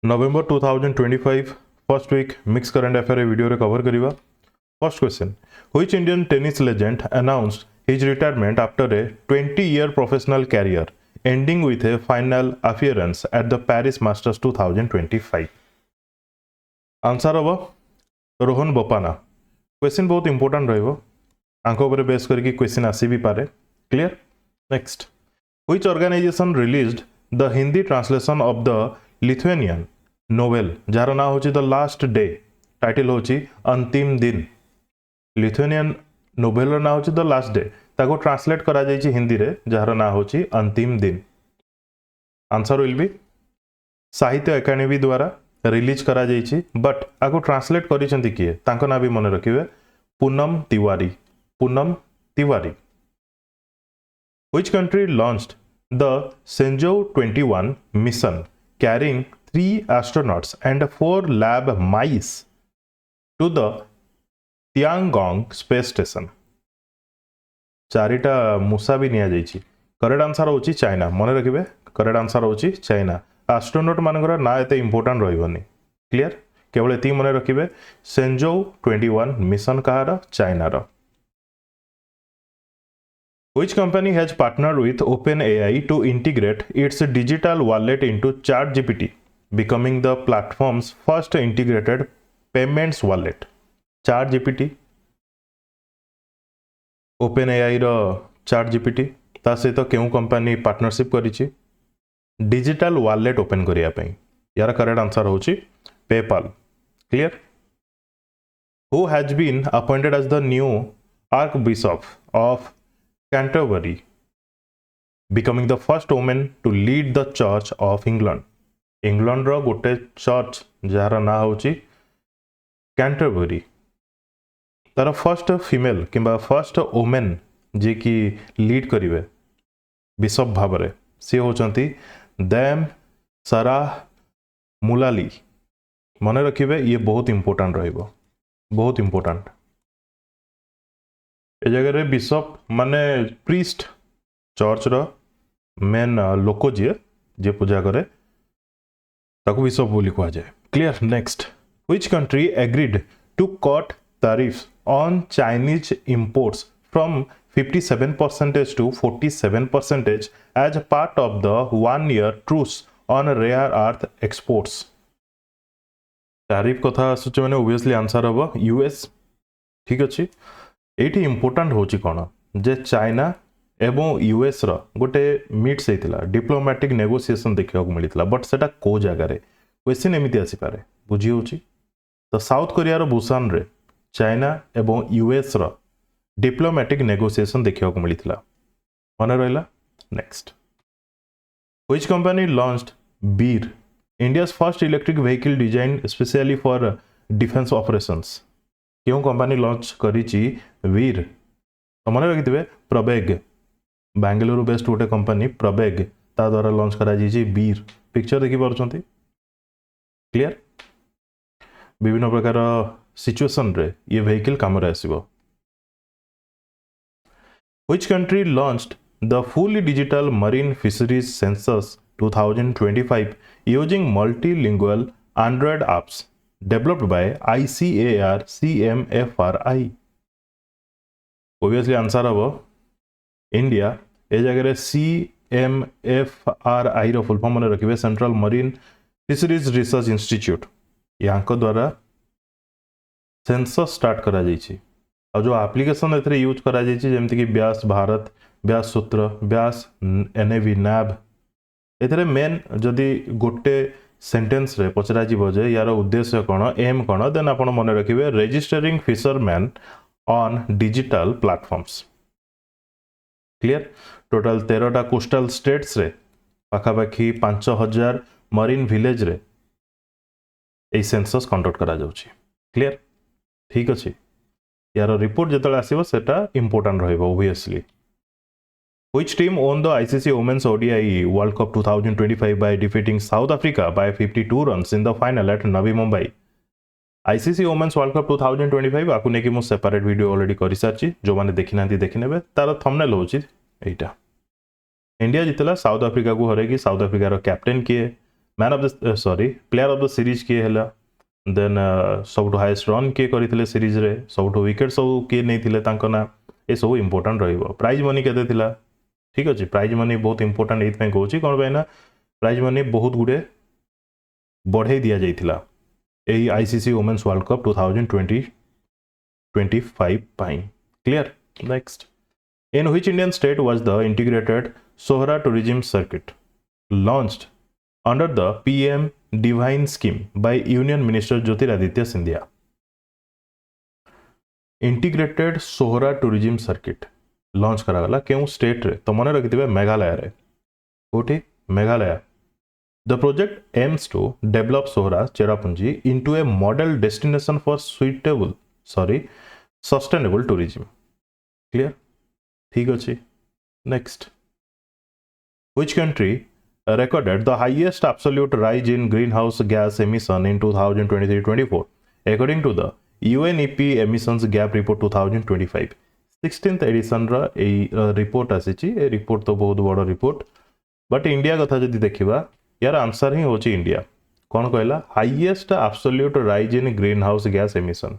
नवेम्बर 2025 first week mix current affair video रे कवर करिवा। First question, which Indian tennis legend announced his retirement after a 20-year professional career ending with a final appearance at the Paris Masters 2025? Answer हम Rohan Bopanna. Question बहुत important रहिबो, आंको ऊपर base करके question आसी भी पारे। Clear? Next, which organization released the Hindi translation of the Lithuanian novel जार ना होची द लास्ट डे, टाइटल होची अंतिम दिन। लिथुआनियन नोवेल ना होची द लास्ट डे, ताको ट्रांसलेट करा जायची हिंदी रे जार ना होची अंतिम दिन। आंसर विल बी साहित्य एकेडमी द्वारा रिलीज करा जायची, बट आको ट्रांसलेट करिसेंती किए, तांको ना भी मने रखिबे, Poonam Tiwari. Poonam Tiwari. Which country launched the Shenzhou 21 mission carrying 3 astronauts and 4 lab mice to the Tiangong space station? चारिटा मूसा भी निया जाइछि। करेक्ट आंसर होची चाइना। मन रखिबे, करेक्ट आंसर होची चाइना। एस्ट्रोनॉट मानकर ना एते इंपोर्टेंट रहिबनी। क्लियर? केवल एति मन रखिबे, सेंजो 21 मिशन कहार, चाइना रो। Which company has partnered with OpenAI to integrate its digital wallet into ChatGPT, becoming the platform's first integrated payments wallet? ChatGPT, OpenAI रो ChatGPT, ता सहित केउ कंपनी पार्टनरशिप करिछि डिजिटल वॉलेट ओपन करिया पई? यार करेक्ट आंसर होछि PayPal. Clear? Who has been appointed as the new Archbishop of Canterbury, becoming the first woman to lead the Church of England? England रो गोटे चर्च जार ना होची कैंटरबरी, तार फर्स्ट फीमेल किंबा फर्स्ट वुमेन जे कि लीड करिवे बिशप भाबरे, सी होचंती दैम सारा मुलाली। मन रखिबे, ये बहुत इंपोर्टेंट रहिबो, बहुत इंपोर्टेंट। ए जगह रे बिशप माने प्रीस्ट, चर्च रो मेन लोक जे पूजा करे ताको बिशप बोली कहा जाए। Clear? Next, which country agreed to cut tariffs on Chinese imports from 57% to 47% as part of the 1-year truce on rare earth exports? Tariff कथा आसुचे माने ओबियसली आंसर हम यूएस। ठीक अच्छे, ये इंपोर्टेंट होची कौन जे चाइना एवं यूएस रो गोटे मीट्स होता, डिप्लोमेटिक नेगोशिएशन देखा मिलता, बट सेटा को जगार क्वेश्चन एमती आसीपे, बुझी हो तो साउथ कोरिया बुसान रे चाइना एवं यूएस रो डिप्लोमेटिक नेगोशिएशन देखा मिलता, मन रहा। Next, which company launched Bir, India's first electric vehicle design specially for defence operations? क्यों कंपनी लॉन्च करिछि वीर? तो मन रखिथे प्रबेग, बेंगलुरु बेस्ड गोटे कंपनी प्रबेग, ता द्वारा लॉन्च करा जाइछि वीर। पिक्चर देखि पारछंती? क्लियर? विभिन्न प्रकार सिचुएशन रे ये व्हीकल काम रे आसीबो। Which country launched the fully digital marine fisheries census 2025 using multilingual android apps developed by ICAR CMFRI? Obviously answer हम इंडिया। ए जगह CMFRI रो फुल फॉर्म मन रखिबे, central marine fisheries research institute. यांको द्वारा सेंसस स्टार्ट करा जाइछि, और जो एप्लिकेशन एथरे यूज करा जाइछि जेमति कि व्यास भारत, व्यास सूत्र, व्यास एनएवी नैब, एथरे मेन जदि गोटे सेंटेंस रे पचरा जीवो जे यार उद्देश्य कौन, एम कौन, देन आपण मन रखिबे registering fisherman on digital platforms. Clear? Total 13टा कोस्टल स्टेट्स रे पाखापाखि 5000 मरीन विलेज रे ए सेंसस कंडक्ट करा जाउछि। क्लियर? ठीक अछि, यार रिपोर्ट जतले आसीबो सेटा इंपोर्टेंट रहइबो obviously. Which team won the ICC Women's ODI World Cup 2025 by defeating South Africa by 52 runs in the final at Navi Mumbai? ICC Women's World Cup 2025 आकु नेकी मु सेपरेट वीडियो ऑलरेडी करि सारछि, जो माने देखि नांती देखि नेबे। तार थंबनेल होछि एटा, इंडिया जितला साउथ अफ्रीका को हरेकी। साउथ अफ्रीका रो कैप्टेन किए, man of the sorry player of the series किए है, देन सब हाईएस्ट रन किए करते सीरीज रे, सब विकेट सब किए नहीं ना, ये सब इंपोर्टाट प्राइज मनी के, ठीक अच्छे प्राइज मनी बहुत इंपोर्टाट ये कौन कौन पाई ना प्राइज मनी बहुत गुड़े बढ़े दि जाइथिला यही ICC women's world cup 2025 clear. Next, in which Indian state was the integrated Sohra tourism circuit launched under the PM divine scheme by union minister Jyotiraditya Scindia. Integrated Sohra tourism circuit launch करागला क्यों स्टेट रे, तो मन रखिथे मेघालय रे, कोठी Meghalaya. The project aims to develop Sohra Cherrapunji into a model destination for sustainable tourism. Clear? ठीक अच्छे। Next, which country recorded the highest absolute rise in greenhouse gas emission in 2023-24 according to the UNEP emissions gap report 2025? 16th edition रा report आसी, report तो बहुत बड़ report, but India कथा जदि देखिबा यार आंसर ही होची इंडिया। कौन कहला highest absolute rise in greenhouse gas emission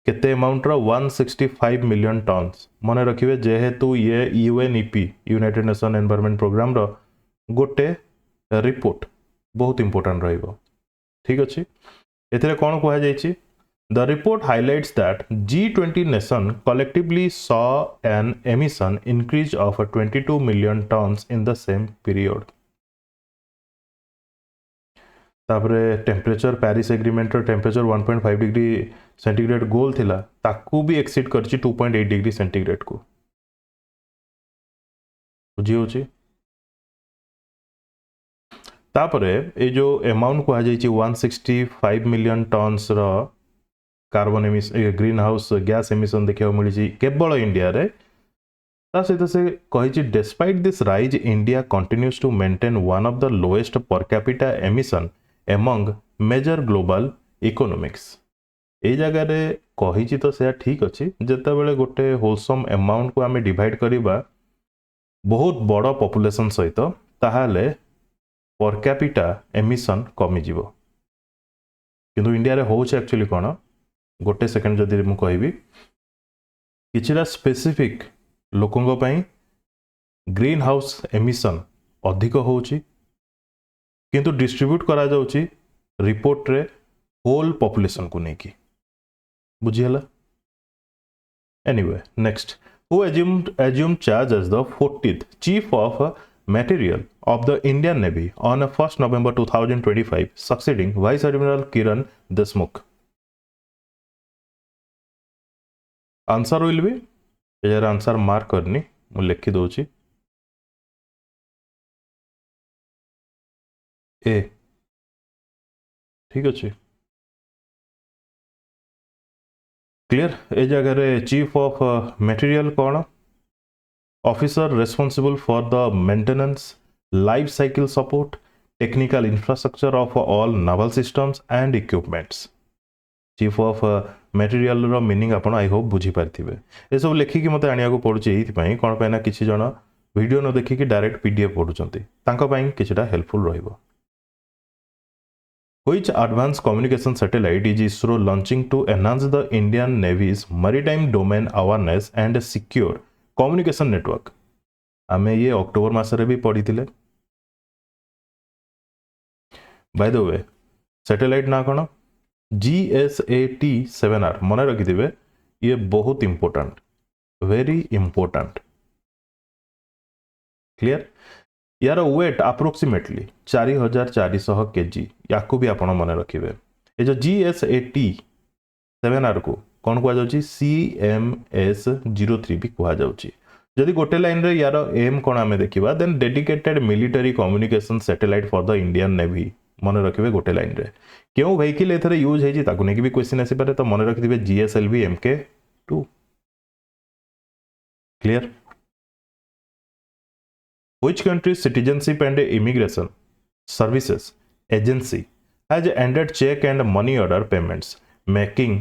केते अमाउंट रो 165 मिलियन टन्स। मन रखिए जेहेतु ये UNEP united nation environment programme रो गोटे रिपोर्ट बहुत इंपोर्टेंट रहिबो, ठीक अच्छे। एथिरे कौन कहा जायछि, the report highlights that G20 nation collectively saw an emission increase of 22 million tons in the same period. तापरे temperature Paris agreement temperature 1.5 degree centigrade goal थिला ताकू भी एक्सीड करछि 2.8 डिग्री सेंटीग्रेड को, बुझी होछि। तापरे ए जो अमाउंट कहा जायछि 165 मिलियन टन्स रो carbon emission greenhouse gas emission देखा मिली केवल इंडिया रे। सहित से कही despite this rise India continues to maintain one of the lowest per capita emission among major global economics. ए जगह रे कही तो से ठीक अच्छे, जिते बड़े गोटे होलसम अमाउंट को आम डिवाइड करवा बहुत बड़ पॉपुलेशन सहित ताहाले पर कैपिटा एमिशन कमिजिव, किंतु इंडिया रे होउछ एक्चुअली कोन गोटे सेकेंड जदि मु कहबी किछिरा स्पेसिफिक लोकों पाई ग्रीन हाउस एमिशन अधिक होउची किंतु डिस्ट्रीब्यूट करा जाउची रिपोर्ट रे होल पॉपुलेशन को नेकी, बुझिहला। Anyway next, who assumed charge as the 40th chief of material of the Indian Navy on 1st November 2025 succeeding Vice Admiral Kiran Deshmukh। Answer will B यार आंसर मार्क करनी मु लिखि दउची ए, ठीक अच्छे क्लियर। ए जगह रे चीफ ऑफ मटेरियल कौन officer responsible for the maintenance life cycle support technical infrastructure of all naval systems and equipments. Chief of material रो मीनिंग आपण आई होप बुझी पारथिबे। ए सब लेखिकी मते आनिया को पड़ुची एथि पई कोन पय ना किछि जण वीडियो न देखिकी डायरेक्ट पीडीएफ पढुचंती तांका पई किछिटा हेल्पफुल रहिबो। Which advanced communication satellite is ISRO launching to enhance the Indian Navy's maritime domain awareness and secure communication network? आमे ये अक्टोबर मासरे भी पढ़ी थिले। बाय द वे सैटेलाइट ना कौन GSAT-7R मन रखिथे, ये बहुत इंपोर्टेंट, वेरी इंपोर्टेंट, क्लियर। यार वेट अप्रोक्सीमेटली 4400 kg, या भी आप मन रखिए। ये जो GSAT-7R को कौन कह CMS-03 भी कह जदि गोटे लाइन रे यार एम कौन आम देखा then dedicated military communication satellite for the Indian Navy मन रखिए गोटे लाइन रे। क्यों व्हीकल एथरे यूज होती भी क्वेश्चन आसीपे, तो मन रखिए GSLV MK2, clear. Which country's citizenship and immigration services agency has ended check and money order payments, making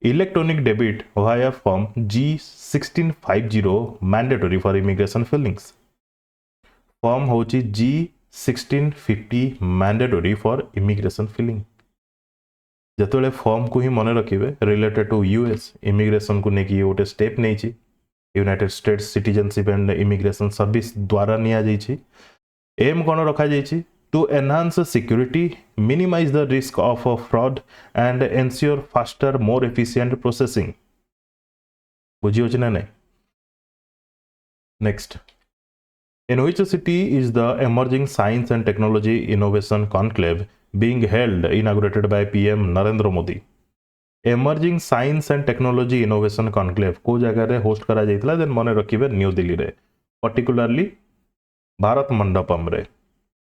electronic debit via form G1650 mandatory for immigration fillings? Form होची G 1650 mandatory for immigration filling जिते form को ही मन रखिए related to US immigration को लेकिन गोटे step नहीं United States citizenship and immigration service द्वारा नि एम कौन रखा जाइए to enhance security minimize the risk of fraud and ensure faster more efficient processing बुझी ना नहीं next in which city is the emerging science and technology innovation conclave being held inaugurated by PM Narendra Modi emerging science and technology innovation conclave को जगह रे host करा जाइतला then मन रखिबे new Delhi रे particularly Bharat Mandapam रे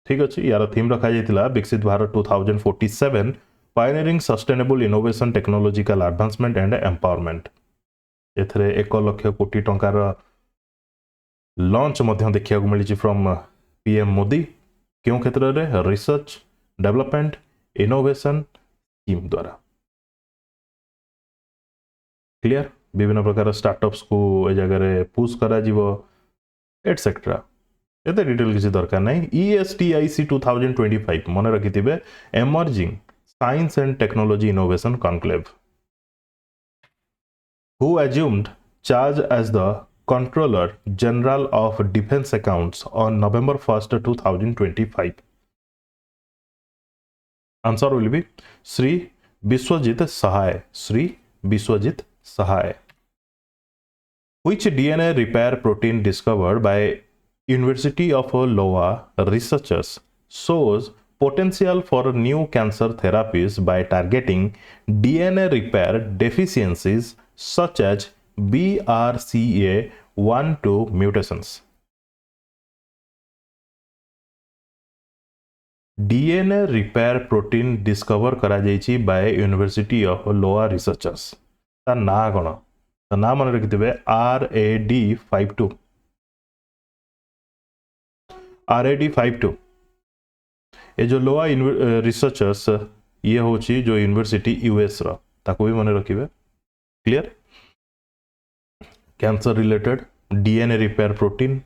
ठीक अछि यार थीम रखा जाइतला Viksit Bharat 2047 pioneering sustainable innovation technological advancement and empowerment एथरे 1 लाख कोटी टंकार लॉन्च मध्य देखिया को मिली फ्रॉम PM मोदी क्यों क्षेत्र रे रिसर्च डेवलपमेंट इनोवेशन स्कीम द्वारा क्लियर विभिन्न प्रकार स्टार्टअप्स को ए जगह पुश करा जीवो एटसेट्रा एते डिटेल किसी दरकार नहीं ESTIC 2025 मन रखिथिबे emerging science and technology innovation conclave who assumed charge as the Controller General of Defense Accounts on November 1st 2025 answer will be Shri Vishwajit Sahay Shri Vishwajit Sahay which DNA repair protein discovered by University of Iowa researchers shows potential for new cancer therapies by targeting DNA repair deficiencies such as BRCA12 mutations. DNA repair protein discover करा जाइछि by University of Iowa researchers ता ना कोन ता ना मन रखिथिबे RAD52 RAD52 ए जो लोआ researchers ये होची जो यूनिवर्सिटी यूएस रो ताको भी मन रखिबे clear cancer related DNA repair protein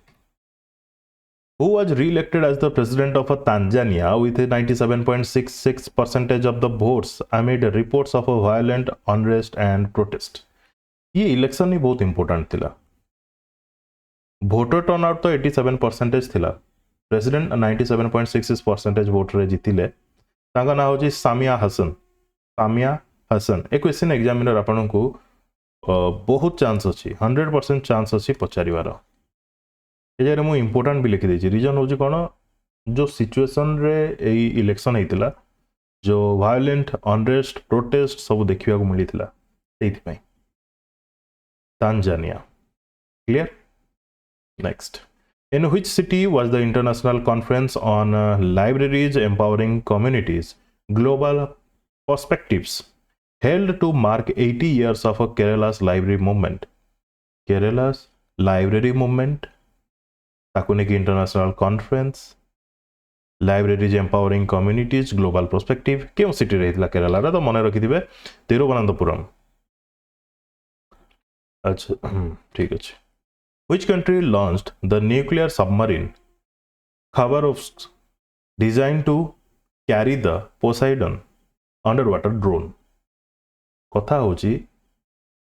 who was re-elected as the president of Tanzania with 97.66% of the votes amid reports of a violent unrest and protest. ये इलेक्शन ही बहुत इंपोर्टेंट थिला वोटर टर्नआउट तो 87% थिला president 97.66% vote रे जीतिले तांका ना होची सामिया हसन ए question examiner आपन को बहुत चांस अछि 100% चांस अछि पचारिवार ये मु इंपोर्टेंट भी लिखी देछि रीजन होची कोन जो सिचुएशन रे एई इलेक्शन हेतिला जो वायलेंट अनरेस्ट प्रोटेस्ट सब देखिया को मिलिथिला सेति पई Tanzania clear next in which city was the international conference on libraries empowering communities global perspectives held to mark 80 years of Kerala's library movement Kerala's library movement ताकुने की international conference libraries empowering communities global perspective क्यों city रही केरला रे तो मन रखिथिबे तिरुवनंतपुरम अच्छा ठीक अछि which country launched the nuclear submarine Khabarovsk design to carry the Poseidon underwater drone कथा होची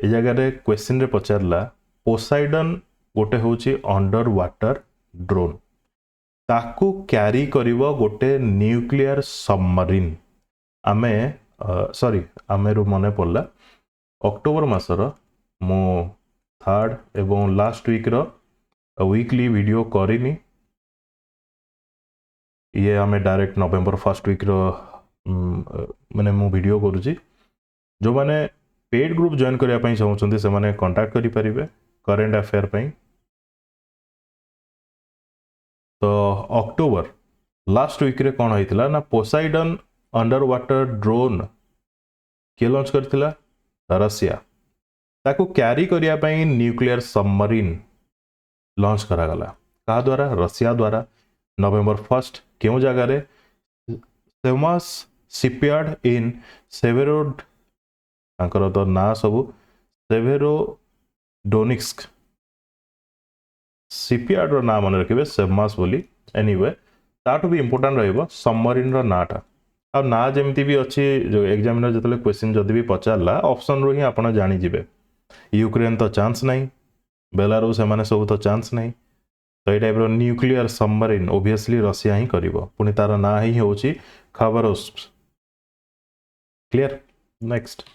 ए जगह रे क्वेश्चन रे पचारला पोसाइडन गोटे होची अंडर वाटर ड्रोन ताकू कैरी करिवो गोटे न्यूक्लियर सबमरीन आमे सॉरी आमे रो मने पड़ला अक्टोबर मासर मो थर्ड एवं लास्ट वीक रो वीकली वीडियो करिनी ये आमे डायरेक्ट नवेम्बर फर्स्ट वीक रो माने मो वीडियो करूची जो माने पेड ग्रुप जॉइन करिया पई चाहउछन्ते से माने कांटेक्ट करि परिबे करंट अफेयर पई तो अक्टोबर लास्ट वीक रे कोन होइतिला ना पोसाइडन अंडर वाटर ड्रोन के लॉन्च करथिला रशिया ताको कैरी करिया पई न्यूक्लियर सबमरीन लॉन्च करा गला का द्वारा रशिया द्वारा नवेम्बर 1 केउ जगह रे सेमास शिपयार्ड इन सेवेरोड तांकर तो ना सब सेवेरोडोनिक्स शिपयार्ड रो नाम मन रखिबे सेमास बोली एनीवे ताठू भी इंपोर्टाट रहिबो सबमरीन रो नाटा आ ना जेमती भी अच्छी जो एग्जामिनर जतले क्वेश्चन जदि भी पचारला ऑप्शन रो ही आपण जानि जिवे यूक्रेन तो चांस नहीं बेलारूस एमाने सब तो चांस नहीं तो ये type nuclear submarine obviously Russia ही करिवो पुनी तार ना ही होची Khabarovsk clear next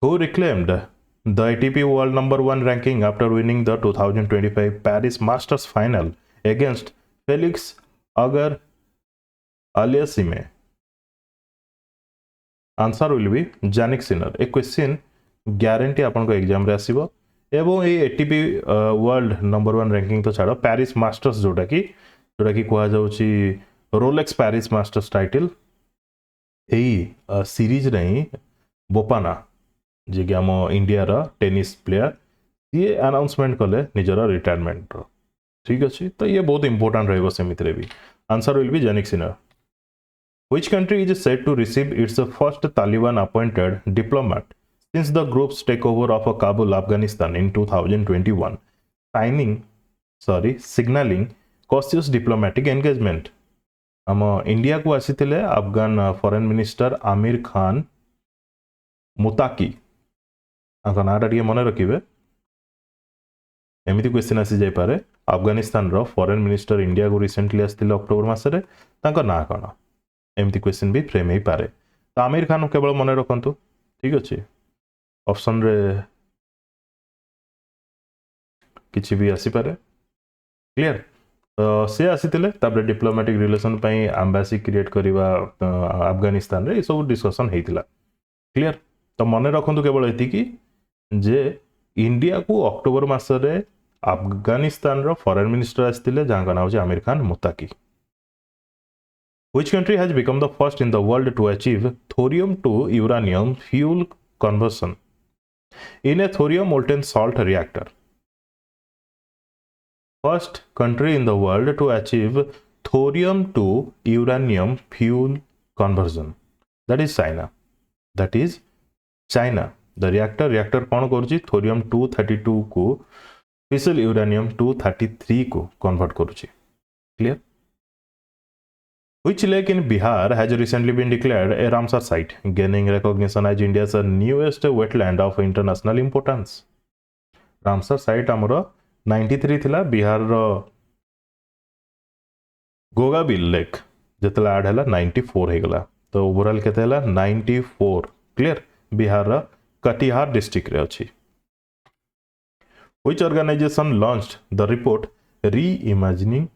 who reclaimed the ATP World #1 ranking after winning the 2025 Paris Masters final against Felix Auger Aliassime? Answer will be Jannik Sinner. A question guarantee आपन को exam रे आसीबो एवं ए एटीपी वर्ल्ड #1 रैंकिंग तो छाड़ Paris masters जोटा कि कह जाउची रोलेक्स पेरिस मास्टर्स टाइटल एई सीरीज रे ही बोपाना जे कि आम इंडिया रा टेनिस प्लेयर ये अनाउंसमेंट कले निजर रिटायरमेंट रो ठीक अच्छे तो ये बहुत इंपोर्टेंट रहिबो सेमिति रे भी answer will B Jannik Sinner Which country is said to receive its first Taliban appointed diplomat since the group's takeover of Kabul, Afghanistan in 2021, signaling cautious diplomatic engagement? हम इंडिया को आसीथिले अफगान फॉरेन मिनिस्टर आमिर खान मुताकी नाटा टे मन रखिए एमती question आसी जाई पारे अफगानिस्तान रो foreign minister India को रिसेंटली आसथिले अक्टोबर मासरे तांका ना कौन एमती क्वेश्चन भी फ्रेम ही पारे तो आमिर खान केवल मन रखु ठीक अच्छे ऑप्शन रे किछि भी आसी पारे क्लियर तो सी आसीथिले तापर डिप्लोमेटिक रिलेशन पई एम्बेसी क्रिएट करबा अफगानिस्तान रे सब डिस्कशन हेतिला क्लियर तो मन रखु केवल एति कि जे इंडिया को अक्टोबर मासरे अफगानिस्तान रो फॉरेन मिनिस्टर आसथिले जहां नाम होची Aamir Khan मुताकी Which country has become the first in the world to achieve thorium to uranium fuel conversion in a thorium molten salt reactor? First country in the world to achieve thorium to uranium fuel conversion, that is China. The reactor कौन करुची thorium 232 को फिसल uranium 233 को convert करुची clear Which lake in Bihar has recently been declared a Ramsar site, gaining recognition as India's newest wetland of international importance? Ramsar site आमर 93 थिला बिहार रो Gogabil lake जतला add हला 94 हे गला तो ओवरऑल केते हला 94 क्लियर बिहार रो कटिहार डिस्ट्रिक्ट रे अछि Which organization launched the report Reimagining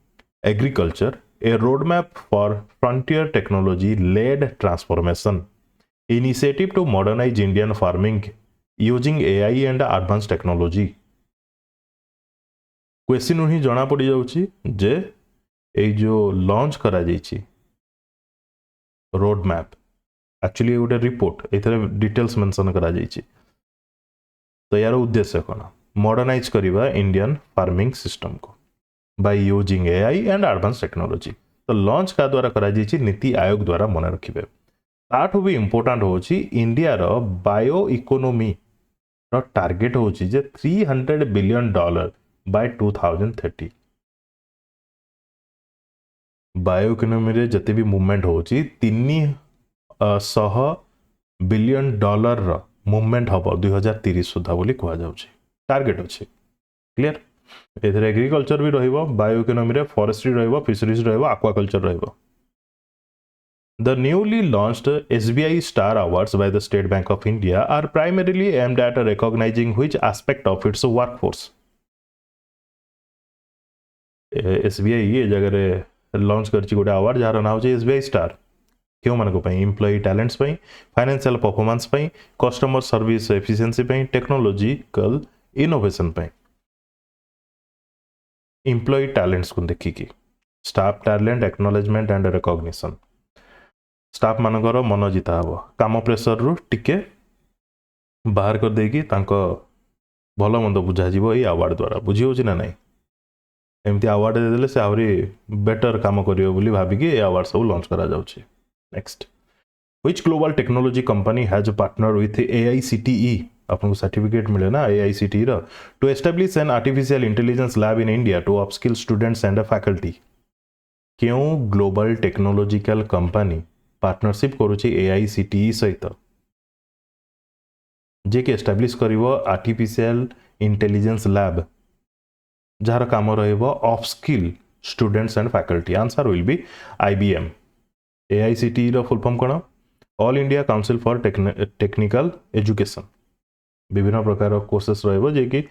Agriculture, a roadmap for frontier technology-led transformation, initiative to modernize Indian farming using AI and advanced technology? Question ही जना पड़ जाउची जे ए जो लॉन्च करा जाइची रोड मैप एक्चुअली गोटे रिपोर्ट एथरे डिटेल्स मेंशन करा जाइची तो यार उद्देश्य कोन मॉडर्नाइज करबा इंडियन फार्मिंग सिस्टम को by using AI and advance technology तो लॉन्च का द्वारा करा जाइची नीति आयोग द्वारा मन रखिबे ताठो भी इंपोर्टेंट होची इंडिया रो बायो इकोनॉमी रो टारगेट होची जे $300 बिलियन बाय 2030 बायो इकोनॉमी रे जते भी मूवमेंट होची 300 बिलियन डॉलर रो मूवमेंट हबो 2030 सुधा बोली कहा जाउची टारगेट अछि क्लियर एथरे एग्रीकल्चर भी रहिबो बायो इकोनॉमी रे फॉरेस्ट्री रहिबो फिशरीज रहिबो एक्वाकल्चर रहिबो The newly launched SBI Star Awards by the State Bank of India are primarily aimed at recognizing which aspect of its workforce? SBI ये जगह रे लॉन्च करची गोटे अवार्ड जार नाम होची SBI स्टार क्यों मानको पई एम्प्लॉय टैलेंट्स पई फाइनेंशियल परफॉर्मेंस पई कस्टमर सर्विस एफिशिएंसी पई टेक्नोलॉजिकल इनोवेशन पई एम्प्लॉय टैलेंट्स को देखिकी staff talent acknowledgement and recognition staff मानकर मन जिता हम काम प्रेसर रु टिके बाहर कर देकी तांको भल मंद बुझा जीवो ए अवार्ड द्वारा बुझी होची ना नहीं एमती अवार्ड दे देले से आवरी बेटर काम करियो बोली भाबिकी ए अवार्ड सब लॉन्च करा जाउची next which global technology company has partner with AICTE आपको सर्टिफिकेट मिले ना AICTE रो to establish an artificial intelligence lab in India to upskill students and faculty क्यों ग्लोबल टेक्नोलॉजिकल कंपनी पार्टनरशिप करुछि एआईसीटीई सहित जे कि एस्टाब्लिश करिवो आर्टिफिशियल इंटेलिजेंस लैब जार काम रहिबो of skill students and faculty answer will be IBM AICTE रो फुल फॉर्म कोन all India council for technical education विभिन्न प्रकार कोर्सेस रहिबो जे कि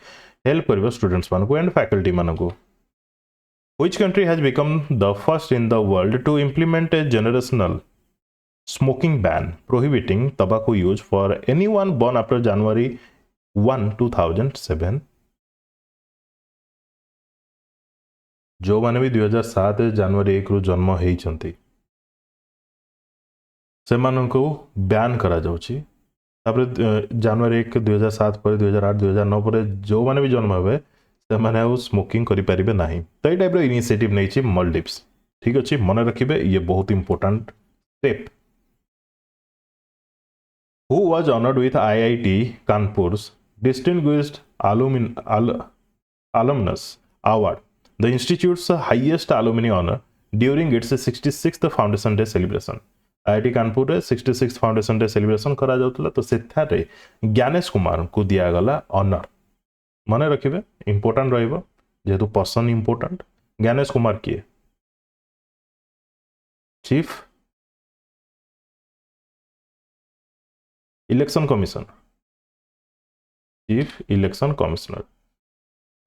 हेल्प करिवो स्टूडेंट्स मानको एंड फैकल्टी मानको Which country has become the first in the world to implement a generational smoking ban prohibiting tobacco use for anyone born after January 1, 2007? जो माने भी 2007 जनवरी 1 रु जन्म हेइचंती सेमाननको बैन करा जाउची तापर जनवरी 1 2007 पर 2008 2009 पर जो माने भी जन्म हेबे से स्मोकिंग करें ना तो ये टाइप इनिशिएटिव नहीं मलडीव्स ठीक अच्छे मन रखिए ये बहुत important step who was honoured with IIT Kanpur's distinguished alumnus award the institute's highest alumni honor during its 66th foundation day celebration IIT Kanpur रे 66th फाउंडेशन डे सेलिब्रेशन करा जाउतला तो सेथारे ज्ञानेश कुमार को दिया गला ऑनर मन रखिए इंपोर्टेंट रहिबो जेतु पर्सन इंपोर्टेंट ज्ञानेश कुमार किए chief election commission chief election commissioner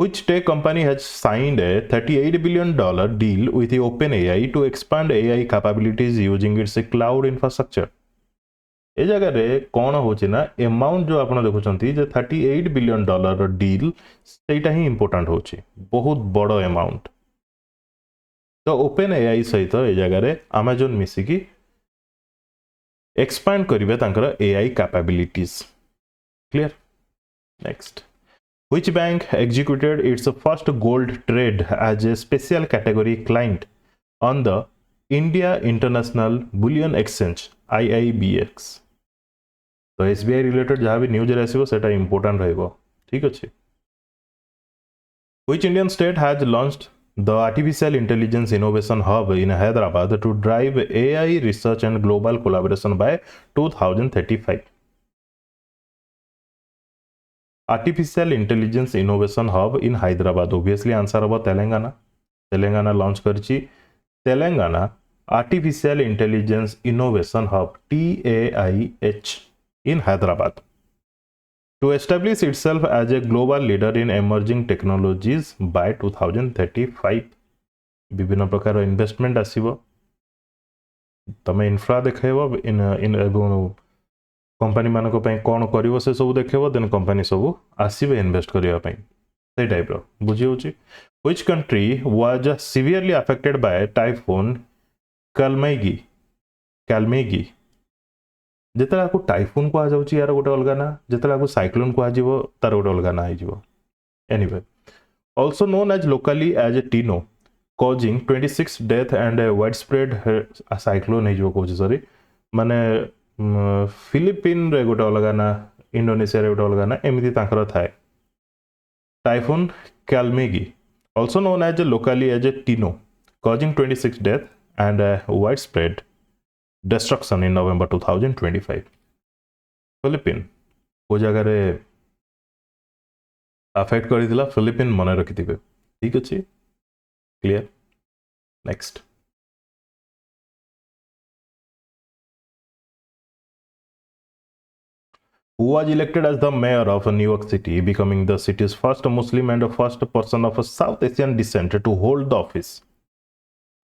which tech company has signed a $38 billion deal with OpenAI to expand AI capabilities using its cloud infrastructure ए जगह रे कौन होची ना अमाउंट जो आपण देखुचंती जे $38 बिलियन डील सेटा ही इंपोर्टेंट होची बहुत बड़ अमाउंट तो ओपन एआई सहित ए जगह रे अमेजन मिसिकी एक्सपैंड करिवे तांकर AI capabilities clear next Which bank executed its first gold trade as a special category client on the India International Bullion Exchange IIBX तो एसबीआई रिलेटेड जहाँ भी न्यूज आसो सेटा इंपोर्टेंट रहिबो ठीक अच्छे Which Indian state has launched the Artificial Intelligence Innovation Hub in Hyderabad to drive AI research and global collaboration by 2035 Artificial Intelligence Innovation Hub in Hyderabad obviously answer होबो Telangana launch करची Telangana Artificial Intelligence Innovation Hub TAIH in Hyderabad to establish itself as a global leader in emerging technologies by 2035 विभिन्न प्रकार investment आसीबो तमे infra देखैबो इन company मानको पई कोन करिवो से सब देखैबो than company सब आसीबे इन्वेस्ट करिया पई से टाइप रो बुझी होची which country was severely affected by typhoon Kalmaegi जेतला को टाइफून को आ जाउची यार गोटे अलगा ना जेतला को साइक्लोन को आ जीवो तार गोटे अलगा ना आइ जीवो anyway also known as locally as a Tino causing 26 death and a widespread cyclone है जो कोच सॉरी माने फिलिपिन रे गोटे अलगा ना इंडोनेशिया रे गोटे अलगा ना एमिति तांकर थाए typhoon कालमेगी also known as locally as a Tino causing 26 death and a widespread destruction in November 2025 Philippine को जगह रे अफेक्ट करिदिला फिलिपिन मन रखिथिबे ठीक अछि clear next who was elected as the mayor of New York City, becoming the city's first Muslim and the first person of South Asian descent to hold the office.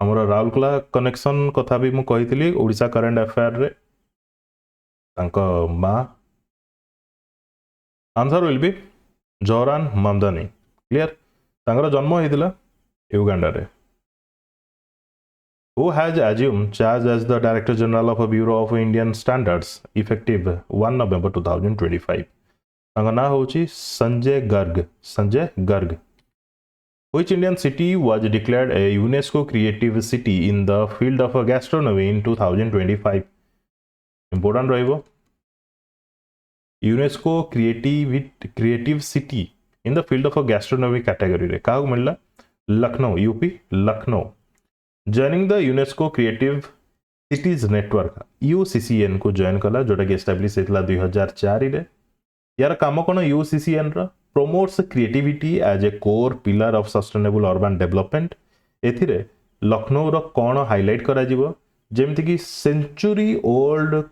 हमरो Rourkela connection कथा भी मु कहितली Odisha current affair रे तांको मा answer will B Zohran Mamdani clear तांकर जन्म होइदिला Uganda रे who has assumed charge as the Director General of Bureau of Indian Standards effective 1 November 2025 तांका ना होची Sanjay Garg which Indian city was declared a UNESCO creative city in the field of gastronomy in 2025 important रहिबो UNESCO creative city in the field of gastronomy category रे काहु मिलला Lucknow UP Lucknow joining the UNESCO creative cities network UCCN को join कला जोटा कि establish होता 2004 रे यार काम कौन UCCN promotes creativity as a core pillar of sustainable urban development एथिरे लखनऊ रो कौन हाईलाइट करा जिवो जेमति कि century old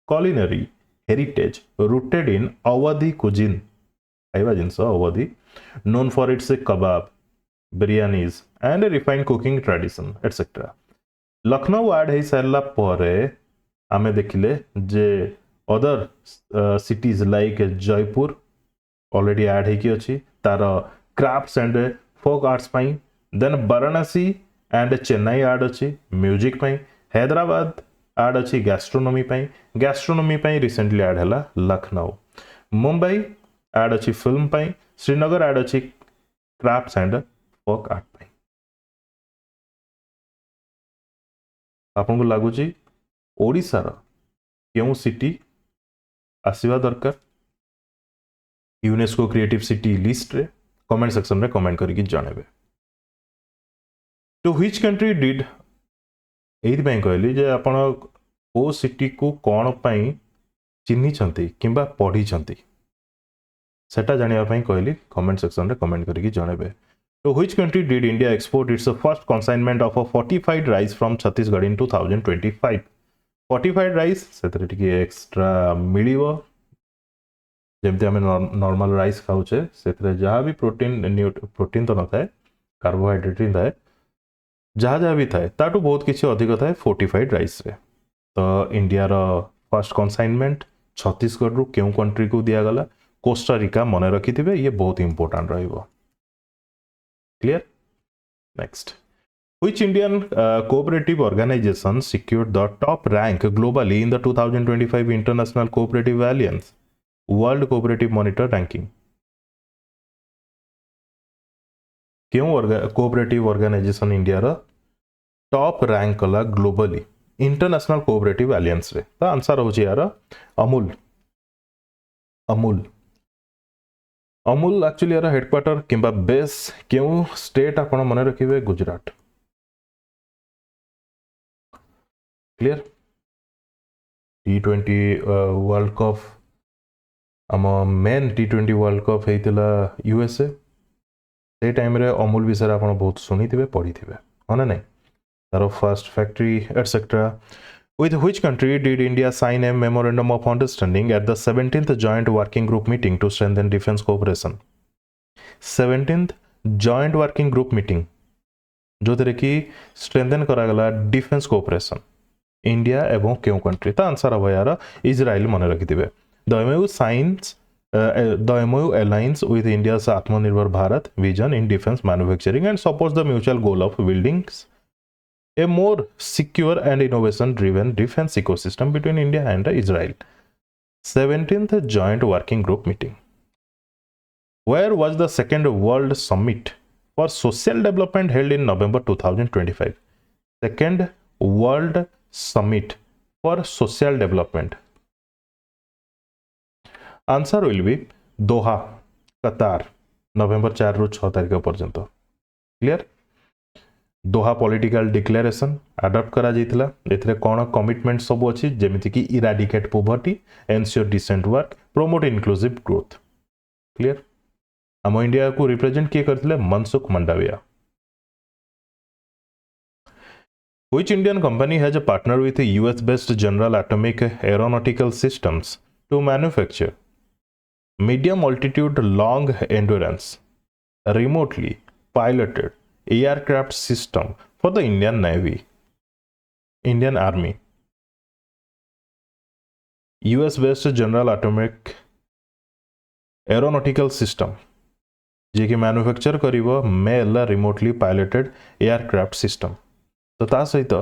culinary heritage rooted in Awadhi cuisine खाइबा जिनस अवधि known for its kebab biryanis and a refined cooking tradition etc Lucknow add हो सारा पर आमे देखिले जे other cities like Jaipur already add होकी अच्छी तार क्राफ्ट्स एंड फोक आर्ट्स पाई then Varanasi and Chennai add अच्छी म्यूजिक पाई हैदराबाद ऐड अच्छी गैस्ट्रोनोमी पाई रिसेंटली ऐड है लखनऊ मुंबई ऐड अच्छी फिल्म पाई श्रीनगर ऐड अच्छी क्राफ्ट्स एंड फोक आर्ट पाई आपन को लगुच ओडिशार क्यों सिटी आसवा दरकार यूनेस्को क्रिएटिव सिटी लिस्ट रे कमेंट सेक्शन रे कमेंट करके जानवे टू व्हिच कंट्री डिड एइथि कहली जे आपण ओ सिटी को कौन पाई चिन्हिचंती किंबा पढ़िचंती सेटा जानिया पाई कहली कमेंट सेक्शन रे कमेंट करके जानवे To which country did India export its first consignment of a fortified rice from Chhattisgarh in 2025? Fortified rice सेतरे टिके एक्स्ट्रा मिलिबो जेमते हमें नॉर्मल राइस खाउचे सेतरे जहाँ भी प्रोटीन तो न थाए कार्बोहाइड्रेट ही थाए जहाँ भी थाए ताटू बहुत किसी अधिक थाए फोर्टिफाइड राइस रे तो इंडिया रो फर्स्ट कंसाइनमेंट छत्तीसगढ़ रु केउ कंट्री को दिया गला कोस्टारिका मने रखिथिबे ये बहुत इंपोर्टेंट रहिबो Clear? Next. Which Indian cooperative organization secured the top rank globally in the 2025 International Cooperative Alliance World Cooperative Monitor Ranking? क्यों कोऑपरेटिव ऑर्गेनाइजेशन इंडिया रा टॉप रैंक कला ग्लोबली इंटरनेशनल कोऑपरेटिव एलियंस रे तो आंसर हो यार अमूल अमूल एक्चुअली यार हेडक्वार्टर किंबा बेस क्यों स्टेट आपण मन रखिबे Gujarat clear T20 world cup आम मेन T20 वर्ल्ड कप हेतिला यूएसए से टाइम रे अमूल विषय आपण बहुत सुनिथिबे पढिथिबे हना नै तार first factory etcetera With which country did India sign a memorandum of understanding at the 17th Joint Working Group meeting to strengthen defense cooperation? 17th Joint Working Group meeting जो थे कि strengthen करा गला defense cooperation इंडिया एवं क्यों country तो answer हम यार इजराइल मन रखिथिबे The MOU aligns with India's Atmanirbhar Bharat vision in defense manufacturing and supports the mutual goal of building a more secure and innovation-driven defense ecosystem between India and Israel. 17th Joint Working Group meeting. Where was the second World Summit for Social Development held in November 2025? Second World Summit for Social Development. Answer will be Doha, Qatar, November 4 ରୁ 6 तारिख पर्यंत. Clear? Doha political declaration adopt करा जाइतिला एथरे कोन commitment सब अछि जेमिति कि eradicate poverty ensure decent work promote inclusive growth clear हम इंडिया को रिप्रेजेंट किए करथिले Mansukh Mandaviya Which Indian company has a partner with US based General Atomic Aeronautical Systems to manufacture medium altitude long endurance remotely piloted aircraft system for the Indian Navy, Indian Army. US based General Atomic Aeronautical System जे कि manufacture करिवो MALE remotely piloted aircraft system तो ता सहित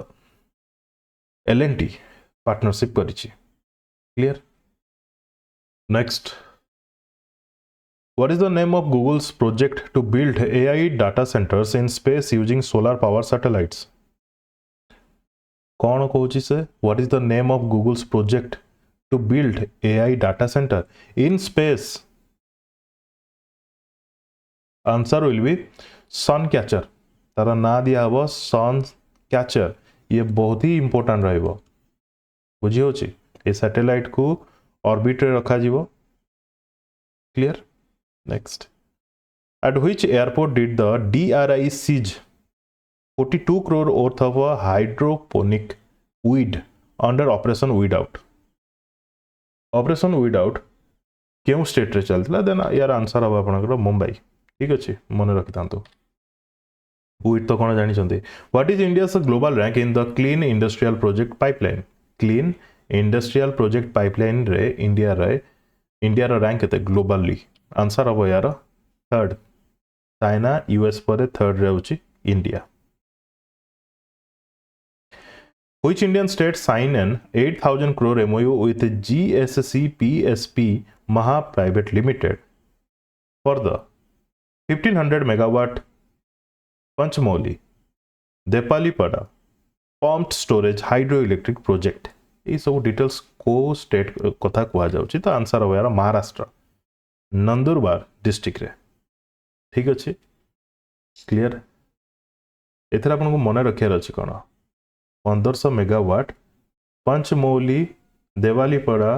L&T partnership करिछि clear next What is the name of Google's project to build AI data centers in space using solar power satellites? कौन कहूची से What is the name of Google's project to build AI data center in space? Answer will be Suncatcher. तार ना दिया हबो Suncatcher. Catcher ये बहुत ही important रहिबो बुझी होची ए सैटेलाइट को ऑर्बिट रे रखा जीवो clear next at which airport did the DRI seize 42 crore worth of a hydroponic weed under Operation Weed Out? Operation Weed Out क्यों स्टेट रे चलता देन यार आंसर हम आपनकर मुंबई ठीक अच्छे मन रखी था वीड तो कौन जानी what is India's global rank in the clean industrial project pipeline clean industrial project pipeline रे इंडिया रैंक केते ग्लोबली आंसर हम यार थर्ड चाइना यूएस पर थर्ड रे India Which Indian state signed an 8,000 crore MOU with GSCPSP Maha Private Limited for the 1500 megawatt Panchmoli Depalipada pumped storage hydroelectric project? ये सब details को state कथा कह जाउची तो आंसर हो यार महाराष्ट्र नंदुरबार डिस्ट्रिक्ट रे ठीक अच्छे क्लियर एथर आपको मन रखार अच्छे कौन 1500 megawatt Panchmauli Devalipada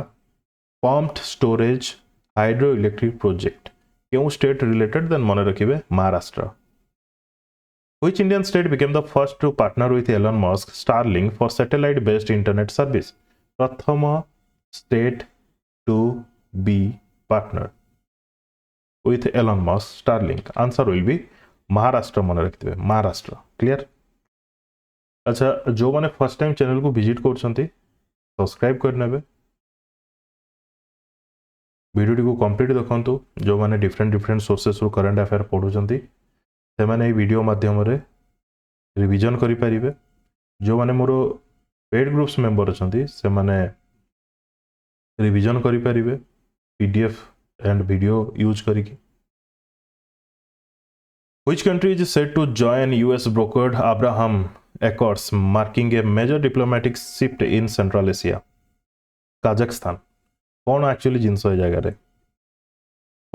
pumped storage hydro electric project क्यों स्टेट रिलेटेड देन मन रखिए Maharashtra Which Indian state became the first to partner with Elon Musk Starlink for satellite based internet service? प्रथम state to be partnered with Elon Musk Starlink. Answer will be Maharashtra मन रखिए Maharashtra clear अच्छा जो मैंने first time channel को visit कर subscribe करने video को कंप्लीट देखो जो मैंने डिफरेंट सोर्सेस रू करंट अफेयर पढ़ुंट से मैंने वीडियो माध्यम रिविजन करें जो मैंने मोर पेड ग्रुप्स मेंबर अच्छा से मैंने रिविजन करें पीडीएफ एंड वीडियो यूज करिकी Which country is said to join US brokered Abraham Accords, marking a major diplomatic shift in Central Asia? Kazakhstan. कौन एक्चुअली जिनस है जगह रे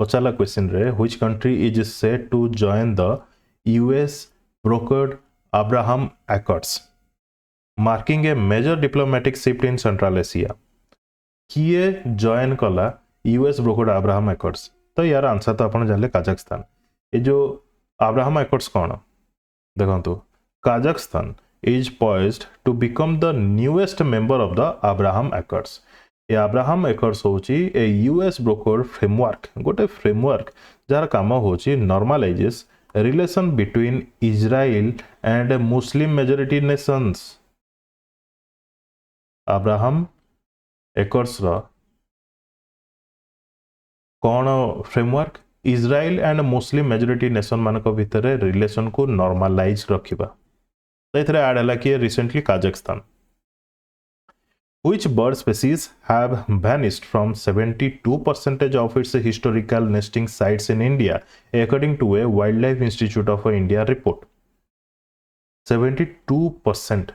पचाला क्वेश्चन रे which country is said to join the US brokered Abraham Accords, marking a major diplomatic shift in Central Asia? किए join कला US brokered Abraham Accords? तो यार answer तो अपन जानले काजाख्स्तान ये जो Abraham Accords कौन देखो Kazakhstan is poised to become the newest member of the Abraham Accords. ये Abraham Accords होची a US brokered framework गोटे framework जार काम होची normalizes relation between Israel and Muslim majority nations. Abraham Accords रा कौन framework Israel and Muslim majority nation मानक भितर relation को नॉर्मलाइज रखिबा तो एथरे ऐड हला कि recently काजाख्स्तान Which bird species have vanished from 72% of its historical nesting sites in India according to a Wildlife Institute of India report? 72%.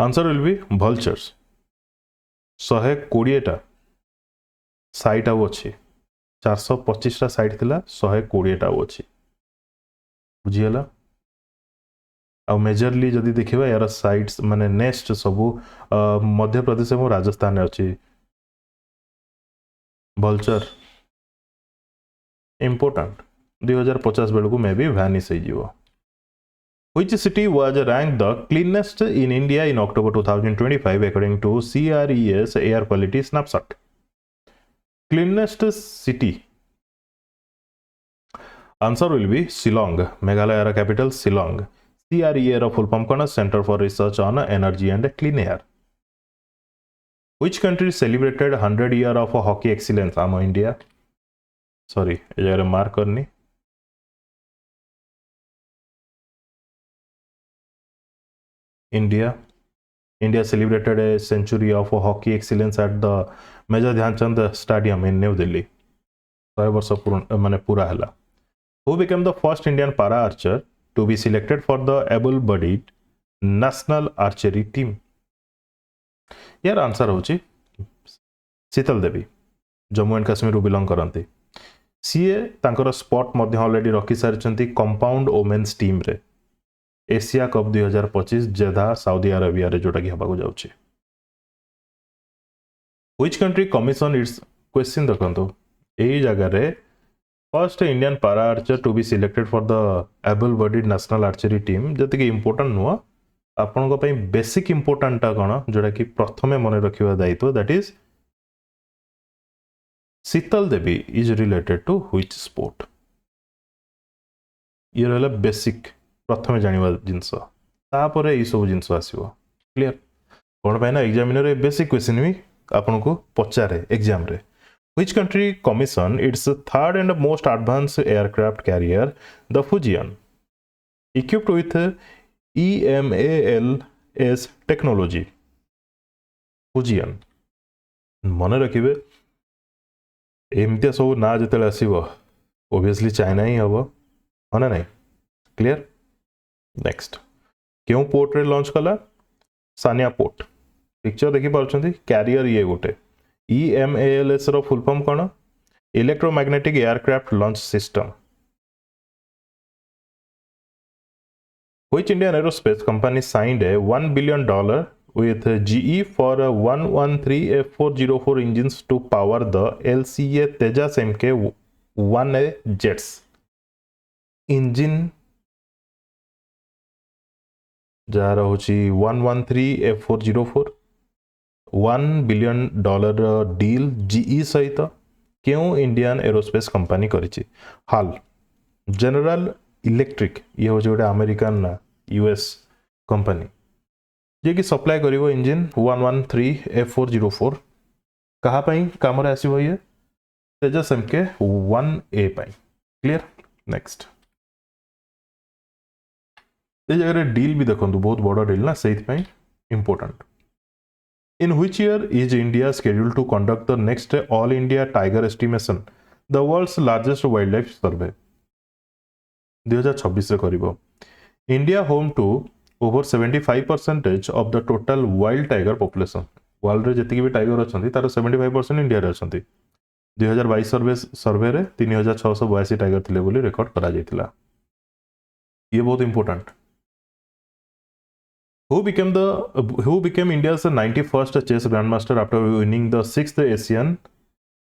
Answer will be vultures. 120 टा site आउ अच्छी 425 टा साइट थिला 120 टा अच्छी बुझीगला आ मेजरली जदि देखिबा यार साइट्स माने नेक्स्ट सबु मध्य प्रदेश और राजस्थान अच्छी vulture इंपोर्टेंट 2050 बेलू मे भी वैनिश हो Which city was ranked the cleanest in India in October 2025 according to CRES Air Quality Snapshot? Cleanest city. Answer will be Shillong. Meghalaya capital Shillong. CREA full form kona Center for Research on Energy and Clean Air. Which country celebrated 100 year of hockey excellence? Am India. Sorry, ये mark करनी. India celebrated a century of hockey excellence at the Major Dhyan Chand Stadium in New Delhi. 100 वर्ष माने पूरा हला. Who became the first Indian para archer to be selected for the able-bodied national archery team? यार answer होची Sheetal Devi Jammu and Kashmir belong करती सीए तांकर spot मध्य ऑलरेडी रखी सारी कंपाउंड वोमेन्स टीम रे Asia cup 2025 Jeddah Saudi Arabia रे जोटा कि हबाको जाउची। Which country commission its question देखंतो एई जगह रे first Indian para archer to be selected for the able bodied national archery team जति कि इंपोर्टेंट नुआ आपनको पई बेसिक इंपोर्टेंट कोन जोटा कि प्रथमे मन रखिबा दायित्व that is Sheetal Devi is related to which sport ये रहला बेसिक प्रथमे जानिबा जिंस तापर ए सब जिंस आसीबो क्लियर कोन पय ना एग्जामिनर बेसिक क्वेश्चन भी आपनको पचारे एग्जाम रे Which country commissioned its third and most advanced aircraft carrier, the Fujian, equipped with EMALS technology? Fujian. मन रखिबे एमती सब ना जिते आसो ओबियसली चाइना ही हम हाँ ना नहीं क्लियर। नेक्स्ट क्यों पोर्ट रे लॉन्च कला सानिया पोर्ट पिक्चर देखि पारछंती कैरियर ये गोटे EMALS रो फुल फॉर्म कौन electromagnetic aircraft launch system. Which Indian aerospace company signed a $1 billion with GE for 113 F404 engines to power the LCA Tejas Mk-1A jets? Engine jar होची 113 F404 $1 billion deal GE सहित क्यों Indian aerospace company करिछि हाल general electric ये हो गोटे American US company जे कि supply करिवो engine 113 F404 कहा पई काम रे आसीबो ये तेजस Mk-1A पई क्लियर। नेक्स्ट ए जगह डील भी देखंतु बहुत बड़ा डील ना सेहित पई important. In which year is India scheduled to conduct the next All India Tiger Estimation, the world's largest wildlife survey? 2026 रे करिवो। India home to over 75% of the total wild tiger population. World रे जति भी tiger अछंती तार 75% India रे अछंती। 2022 सर्वे रे 3682 tiger थिले बोली record करा जायतिला। ये बहुत important. Who became India's 91st chess grandmaster after winning the 6th Asian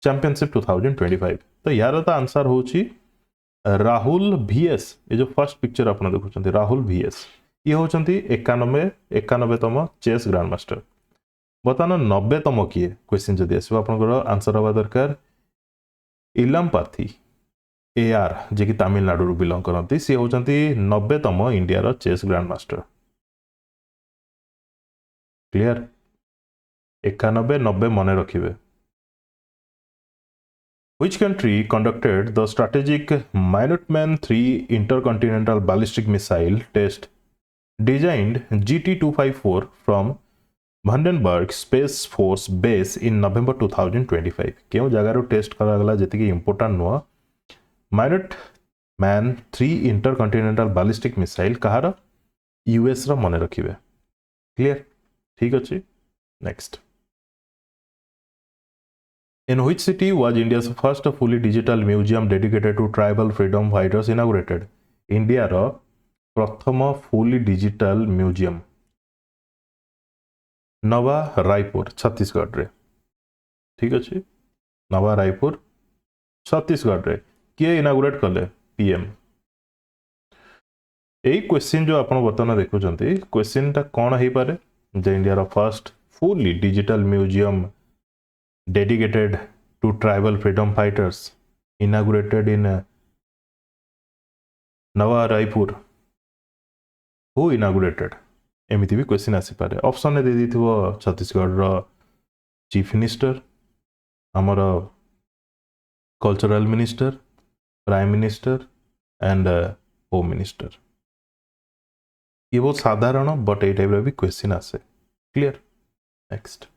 Championship 2025? तो यार तो आंसर होची राहुल VS। ये जो फर्स्ट पिक्चर आपन देखुछंती राहुल VS ये होचंती 91तम चेस ग्रैंडमास्टर। बताना 90तम किए क्वेश्चन जदि आसो आपनकर आंसर हवा दरकार इलम पाथी AR जे कि तमिलनाडु रु बिलोंग करंती सी होचंती 90तम इंडिया रो चेस ग्रैंडमास्टर क्लियर 91 90 मन रखिबे। Which country conducted the strategic Minuteman III intercontinental ballistic missile test designed GT254 from Vandenberg Space Force Base in November 2025? क्यों जगह रो टेस्ट करा गला जति कि इंपोर्टेंट नुआ Minuteman III intercontinental ballistic missile कहार US रो मन रखिबे क्लियर ठीक अछि। Next In which city was India's first fully digital museum dedicated to tribal freedom fighters inaugurated? India रो प्रथम fully digital museum नवा रायपुर छत्तीसगढ़ रे ठीक अछि नवा रायपुर छत्तीसगढ़ रे किए इनागुरेट कले पीएम। एई क्वेश्चन जो आपण बर्तमान देखुचंती क्वेश्चन ता कोन हेई पारे जे इंडिया रो first fully digital museum dedicated to tribal freedom fighters inaugurated in Nava Raipur who inaugurated एमिति भी क्वेश्चन आसी पारे। ऑप्शन ने दे दिथिबो छत्तीसगढ़ रो चीफ मिनिस्टर हमर cultural minister prime minister and home minister ये बहुत साधारण बट ए टाइप भी क्वेश्चन आसे clear. Next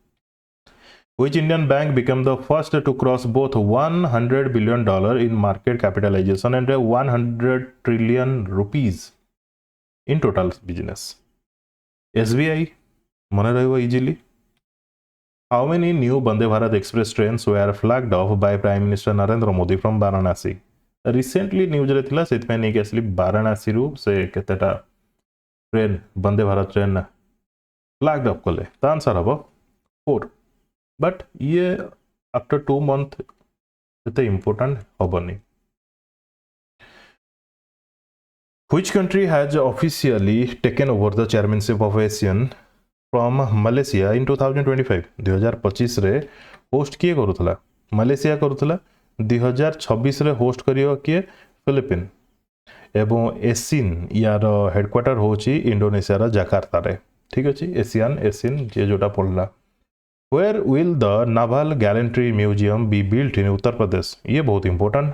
Which Indian bank became the first to cross both $100 billion in market capitalization and 100 trillion rupees in total business? SBI मन रहिबो easily How many new Vande Bharat Express trains were flagged off by Prime Minister Narendra Modi from Varanasi? Recently news रे थिला सेतपय नै के असली वाराणसी रु से केतेटा train Vande Bharat train flagged up कले त आंसर हबो 4 बट ये आफ्टर 2 मंथ एते important हबनी Which country has officially taken over the chairmanship of ASEAN from Malaysia in 2025? 2025 रे होस्ट किए करूथला मलेशिया करूथला 2026 रे होस्ट करियो किए फिलिपिन एवं एसिन यार हेडक्वार्टर होची इंडोनेशिया रा जकार्ता रे ठीक अछि एसिन जे जोटा पड़ला Where will the Naval Gallantry Museum be built in Uttar Pradesh? ये बहुत important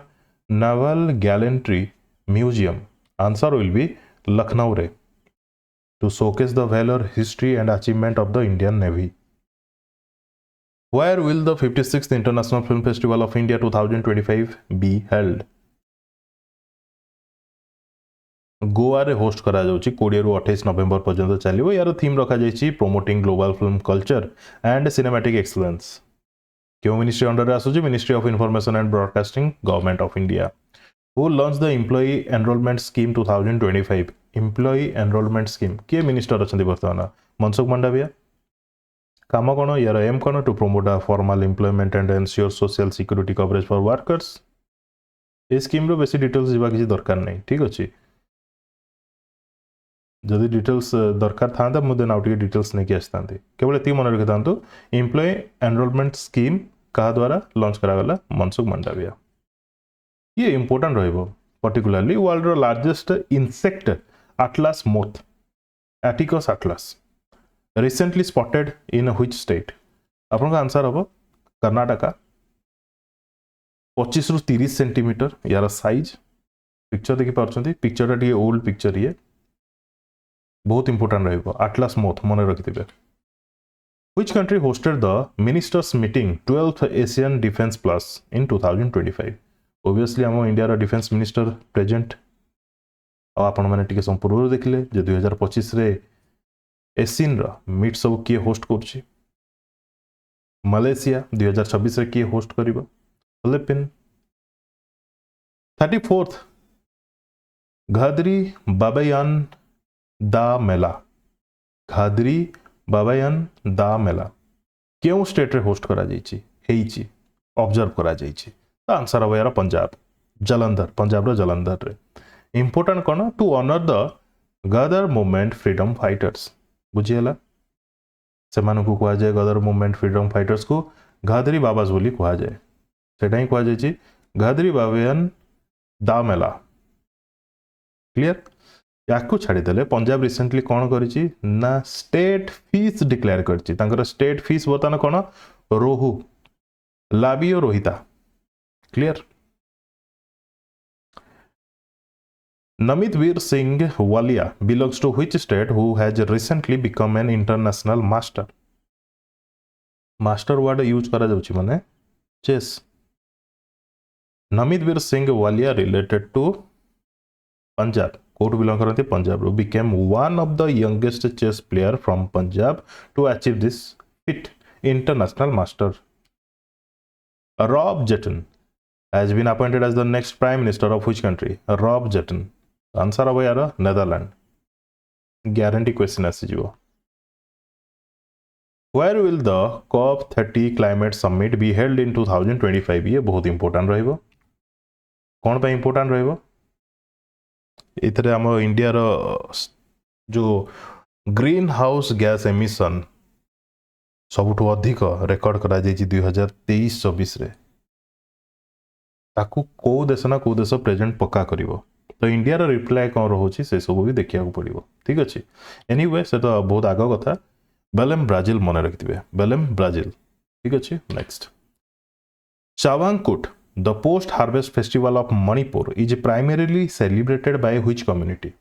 Naval Gallantry Museum answer will be Lucknow re to showcase the valor, history and achievement of the Indian Navy. Where will the 56th International Film Festival of India 2025 be held? Goa रे host करा जाउची 20 रु 28 नवंबर पर्यंत चलिबो यार theme रखा जाइची promoting global film culture and cinematic excellence क्यों ministry under आसुची ministry of information and broadcasting government of India Who launched the Employee Enrollment Scheme 2025? Employee Enrollment Scheme किए मिनिस्टर अच्छे बर्तमान मनसुख मांडविया काम कौन यार एम कौन to promote formal employment and ensure social security coverage for workers ये स्कीम रो बेसी डिटेल्स जीवा किसी दरकार नहीं ठीक अच्छे जदि डिटेल्स दरकार था मुझे नाउ टिके डिटेल्स नहीं आसता केवल ये मन रखी था एम्प्लॉय एनरोलमेंट स्कीम क्या द्वारा लॉन्च करागला मनसुख मांडविया ये इंपोर्टेंट रहिबो पर्टिकुलरली वर्ल्ड रो largest insect atlas moth attacus atlas recently spotted in which state आपन का आंसर हबो कर्नाटका 25 रु 30 सेंटीमीटर यार साइज पिक्चर देखि पारछंती पिक्चर टी ओल्ड पिक्चर ये बहुत इंपोर्टेंट रहिबो एटलस मोथ मन रखिथिबे Which country hosted the ministers meeting 12th Asian Defense Plus in 2025? Obviously आम इंडिया डिफेंस मिनिस्टर प्रेजेंट आपण मैंने टिके संपूर्ण देखिले जे 2025 रे एसिन रा मीट सब किए होस्ट करछि मलेशिया 2026 रे किए होस्ट करिबो फिलिपिन 34th घादरी बाबायान दा मेला घादरी बाबायान दा मेला केउ स्टेट रे होस्ट करा जाइछि हेइछि ऑब्जर्व करा जाइछि आंसर हम यार पंजाब जलंधर पंजाब रो जलंधर रे इंपोर्टेंट कौन to honour the Ghadar movement freedom fighters बुझीला से मानकु कहा जाए गदर मूवमेंट फ्रीडम फाइटर्स को घादरी बाबाज बोली कहा जाए सेटा ही कहा जाए घादरी बाबायान दा मेला क्लियर याकू छाड़ी देले पंजाब रिसेंटली कौन करिछि ना स्टेट फीस डिक्लेयर करछि तांकर स्टेट फीस बताना कौन रोहू लाबियो रोहिता Clear? Namitveer Singh Walia belongs to which state who has recently become an international master? Master word use करा जाउछि माने chess. Namitveer Singh Walia related to Punjab. Court belong करते Punjab row became one of the youngest chess player from Punjab to achieve this feat international master. Rob Jetton has been appointed as the next prime minister of which country? Rob Jetton. Answer अब यार Netherlands. Guarantee question आसीजिवो. Where will the COP30 climate summit be held in 2025? ये बहुत important रहिबो. कौन पे important रहिबो? इतरे हम इंडिया रो जो ग्रीन हाउस गैस एमिशन सबुठु अधिक रेकॉर्ड करा जाइछि 2023-24 रे ताकू को देश ना को देश प्रेजेंट पक्का करिवो तो इंडिया रो रिप्लाई कौन रोची से सब भी देखिया को पड़िवो ठीक अछि एनीवे से तो बहुत आग कथा बेलेम ब्राजिल मन रखिथिबे बेलेम ब्राजिल ठीक अछि next Chavang Kut the post harvest festival of Manipur is primarily celebrated by which community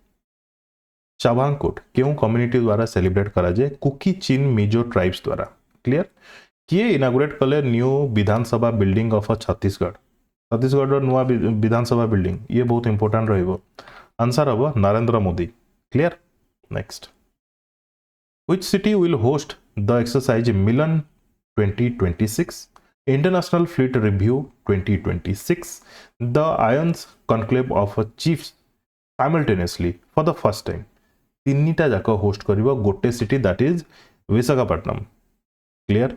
Chavang Kut क्यों कम्युनिटी द्वारा सेलिब्रेट करा जाए कुकी चिन मिजो ट्राइब्स द्वारा क्लियर किए इनागुरेट कले new Vidhan Sabha building of Chhattisgarh Chhattisgarh नुआ विधानसभा बिल्डिंग ये बहुत इंपोर्टेंट रहिबो आंसर हम Narendra Modi clear next which city will host the exercise Milan 2026, International Fleet Review 2026, the IONS Conclave of Chiefs simultaneously for the first time. तीनटा जाक होस्ट करिवो गोटे city that is Visakhapatnam. Clear,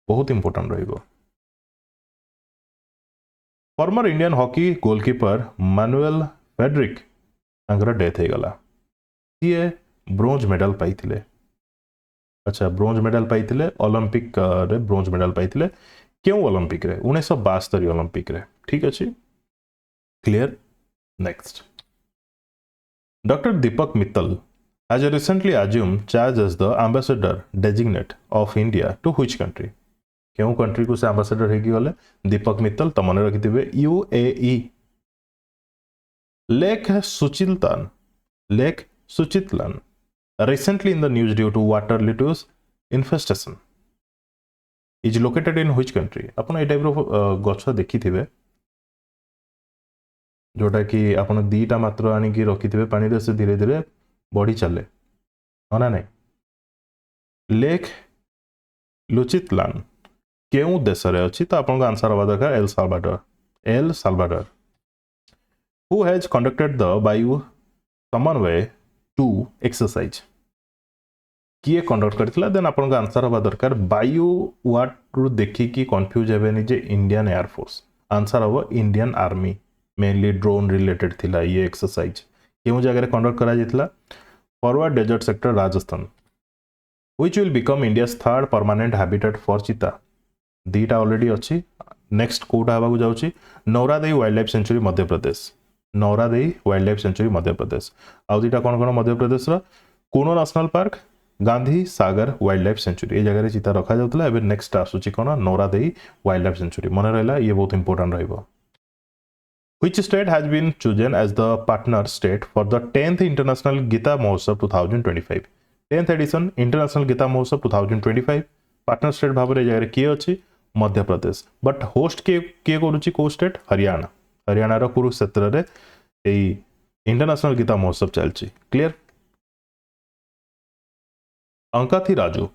बहुत इंपोर्टेंट रहिबो. Former Indian hockey goalkeeper Manuel Frederick तांकर death हो गला. ये ब्रोंज मेडल पाइथिले. अच्छा, ब्रोंज मेडल पाइथिले ओलंपिक रे ब्रोंज मेडल पाइथिले. क्यों ओलंपिक रे? 1972 ओलंपिक रे. ठीक अछि, clear. Next, Dr. Deepak Mittal has recently assumed charge as the ambassador designate of India to which country? क्यों कंट्री को से ambassador हेगी गले? दीपक मित्तल तो मन रखिथिबे UAE. Lake Suchitlan recently in the news due to water lettuce infestation is located in which country? अपन ए type रो गछ देखिथिबे जोटा कि अपन दीटा मात्र आनिकी रखिथिबे पानी रे, से धीरे धीरे बढ़ी चले ना नहीं. लेक लुचितलान क्यों देश रे अछि? तो आपन आंसर हवा दरकार El Salvador. Who has conducted the Vayu Samanvay 2 exercise? किए कंडक्ट करथिला? देन आपन आंसर हवा दरकार बायु वाट रु देखि कि कंफ्यूज हेबेनी जे इंडियन एयर फोर्स. आंसर हवा Indian army. Mainly drone related थिला ये एक्सरसाइज. क्यों जगह कंडक्ट करा जितला? Forward desert sector Rajasthan. Which will become India's third permanent habitat for cheetah? दीटा ऑलरेडी अच्छी. नेक्स्ट कोटा हवा जाउची Nauradehi wild life sanctuary Madhya Pradesh. नौरादेई wild life sanctuary Madhya Pradesh. आउ दीटा कौन कौन मध्य प्रदेश रा? कुनो national park, Gandhi Sagar wild life sanctuary. ये जगह चीता रखा जाउतला. एबे नेक्स्ट आसुची कोन? नौरादेई वाइल्ड लाइफ सेंचुरी. मन रहला, ये बहुत important रहइबो. Which state has been chosen as the partner state for the 10th International Gita Mahotsav 2025? 10th edition International Gita Mahotsav 2025 partner state भाବରେ जगह किए अछि? मध्य प्रदेश. बट होस्ट के करूची को स्टेट? हरियाणा. हरियाणा रो कुरुक्षेत्र रे एई इंटरनेशनल गीता महोत्सव चलची. Clear. Ankathi Raju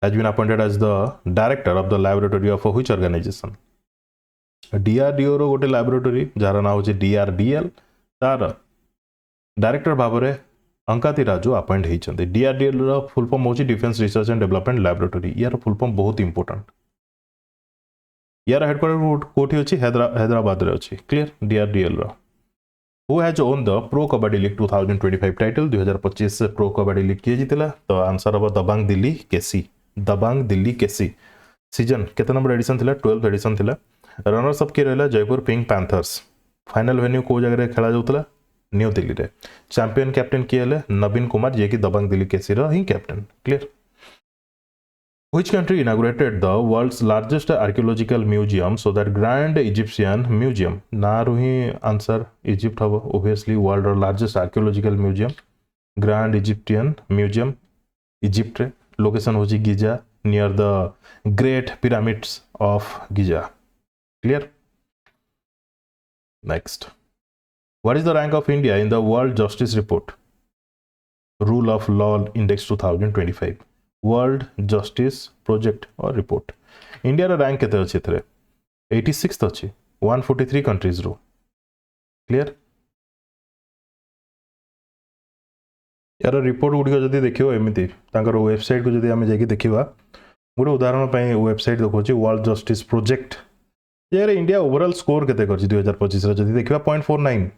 has been appointed as the director of the laboratory of which organization? DRDO रो गोटे लैबोरेटरी जार ना होचे DRDL, तार डायरेक्टर भाବରେ अंकाती राजू अपॉइंट होइछन्ते. DRDL रो फुल फॉर्म होची defence research and development laboratory. यार फुल फॉर्म बहुत इंपोर्टेंट. यार हेडक्वार्टर कोठी होची? हैदराबाद रे होची. क्लियर. DRDL रो. Who has won the pro kabaddi league 2025 title? 2025 से प्रो कबड्डी लीग किए जितला? तो आंसर हो दबंग दिल्ली केसी. दबंग दिल्ली केसी. सीजन केते नंबर एडिशन थिला? 12th एडिशन थिला. रनर्स अप किए रहा? Jaipur pink panthers. Final venue को जगह खेला जाउतला? न्यू दिल्ली रे. चैंपियन कैप्टन किए ले? नवीन कुमार, जे कि दबंग दिल्ली केसी रो ही captain. Clear. Which country inaugurated the world's largest archaeological museum so that grand Egyptian museum? ना रो ही आंसर इजिप्ट हबो. ऑब्वियसली वर्ल्ड रो largest archaeological museum grand Egyptian museum Egypt रे. लोकेशन होची Giza near the great pyramids of Giza. Clear. Next, what is the rank of India in the World Justice Report Rule of Law Index 2025? World Justice Project or Report. India रा rank केते अछि एथरे? 86th अछि. 143 countries रो. Clear. यार report गुडी जदी देखियो एमिति तांकर website को जदी हमें जाकी देखिबा, गोटे उदाहरण पई वेबसाइट देखोछि वर्ल्ड जस्टिस प्रोजेक्ट. यार इंडिया ओवरऑल स्कोर केते करछि 2025 रे जदी देखिबा 0.49.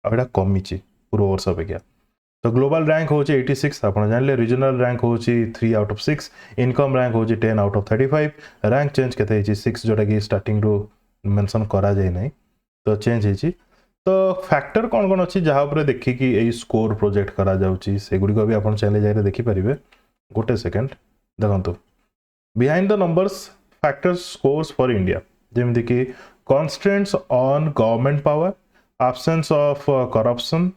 आबेडा कमिछि पूरा वर्ष अपेक्षा. तो ग्लोबल रैंक होछि 86. आपण जानले रीजनल रैंक होछि 3 आउट ऑफ 6. इनकम रैंक होछि 10 आउट ऑफ 35. रैंक चेंज केते हिछि 6 जोटा कि स्टार्टिंग रो मेंशन करा जाय नै, तो चेंज हिछि. तो फैक्टर कौन कौन अच्छी जहाँ पर देखी कि यही स्कोर प्रोजेक्ट करा जाउची से गुडी को भी आपण चैनल जाय देखि परिबे. गोटे सेकंड देखंतु. Behind the numbers factors scores for India जेमति कि constraints on government power, absence of corruption,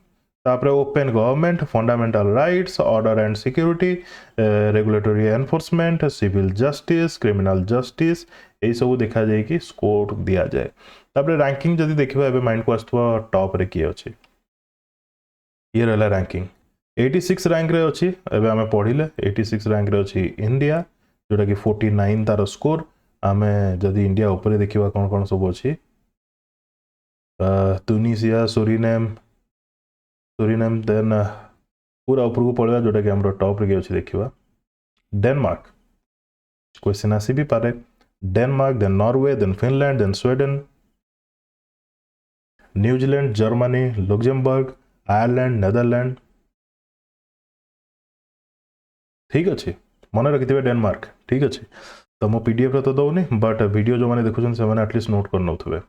तापर open government, fundamental rights, order and security, regulatory enforcement, civil justice, criminal justice, यही सब देखा जाए कि स्कोर दिया जाए. तापर रैंकिंग जदी देखिबा एबे माइंड को आस्तवा टॉप रे की अछि. ये रहला रैंकिंग 86 रैंक रे अछि. एबे हमें पढिले 86 रैंक रे अछि इंडिया, जोटा कि 49 तार स्कोर आम जदि इंडिया उपरे देखा कौन कौन सब अच्छी तुनिसिया सुरीनेम देन पूरा ऊपर को पड़ेगा जोटा कि आम टॉप रे अच्छे देखा डेनमार्क क्वेश्चन आसी भी पारे Denmark then Norway then Finland then Sweden New Zealand Germany Luxembourg Ireland Netherland ठीक अच्छे मन रखिथे डेनमार्क ठीक अच्छे तो मो पीडीएफ रे तो दौनी बट वीडियो जो मैंने देखुन से मैंने एटलिस्ट नोट कर नौथे